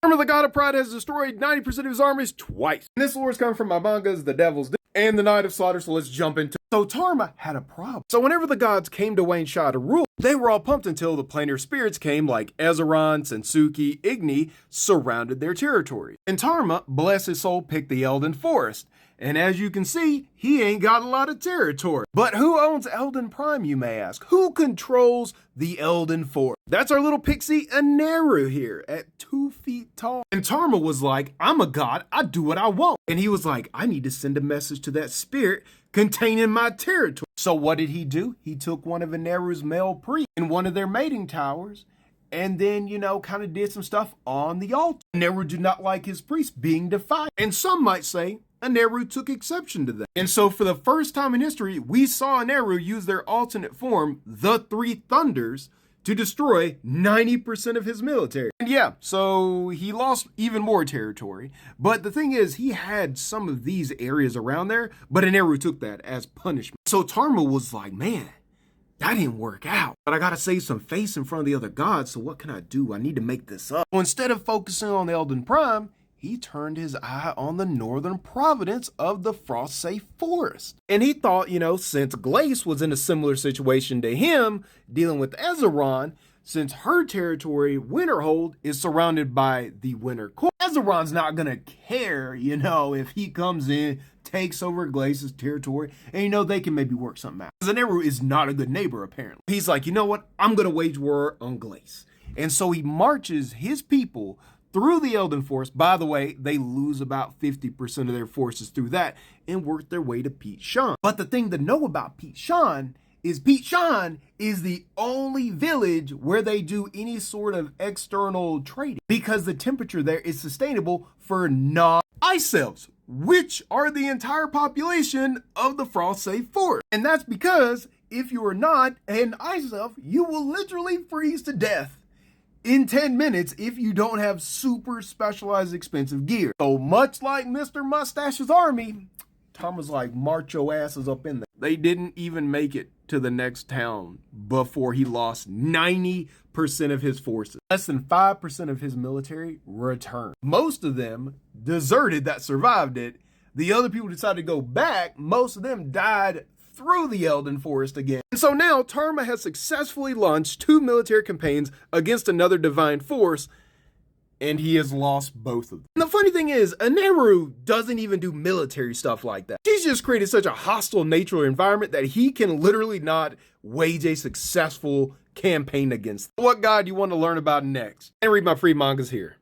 Armor the God of Pride has destroyed 90% of his armies twice. And this lore is coming from my mangas, The Devil's Den and The Night of Slaughter, so let's jump into it. So Tarma had a problem. So whenever the gods came to Wayne Shah to rule, they were all pumped until the planar spirits came like Ezeron, Sensuki, Igni, surrounded their territory. And Tarma, bless his soul, picked the Elden Forest. And as you can see, he ain't got a lot of territory. But who owns Elden Prime, you may ask? Who controls the Elden Forest? That's our little pixie Aneru here at 2 feet tall. And Tarma was like, I'm a god, I do what I want. And he was like, I need to send a message to that spirit containing my territory. So what did he do? He took one of Aneru's male priests in one of their mating towers and then, kind of did some stuff on the altar. Aneru did not like his priest being defied. And some might say, Aneru took exception to that. And so for the first time in history, we saw Aneru use their alternate form, the Three Thunders, to destroy 90% of his military. And yeah, so he lost even more territory. But the thing is, he had some of these areas around there, but Aneru took that as punishment. So Tarma was like, man, that didn't work out. But I gotta save some face in front of the other gods, so what can I do? I need to make this up. So instead of focusing on the Elden Prime, he turned his eye on the northern province of the Frost-Safe Forest. And he thought, since Glace was in a similar situation to him, dealing with Ezeron, since her territory, Winterhold, is surrounded by the Winter Court, Ezeron's not gonna care, if he comes in, takes over Glace's territory, and they can maybe work something out. Aneru is not a good neighbor, apparently. He's like, you know what? I'm gonna wage war on Glace. And so he marches his people through the Elden Forest. By the way, they lose about 50% of their forces through that and work their way to Pete Shan. But the thing to know about Pete Shan is the only village where they do any sort of external trading because the temperature there is sustainable for non-ice elves, which are the entire population of the Frost-Safe Forest. And that's because if you are not an ice elf, you will literally freeze to death in 10 minutes if you don't have super specialized expensive gear. So much like Mr. Mustache's army, Tom was like, march your asses up in there. They didn't even make it to the next town before he lost 90% of his forces. Less than 5% of his military returned. Most of them deserted that survived it. The other people decided to go back. Most of them died through the Elden Forest again. And so now Tarma has successfully launched 2 military campaigns against another divine force, and he has lost both of them. And the funny thing is, Aneru doesn't even do military stuff like that. She's just created such a hostile natural environment that he can literally not wage a successful campaign against them. What god you want to learn about next? And read my free mangas here.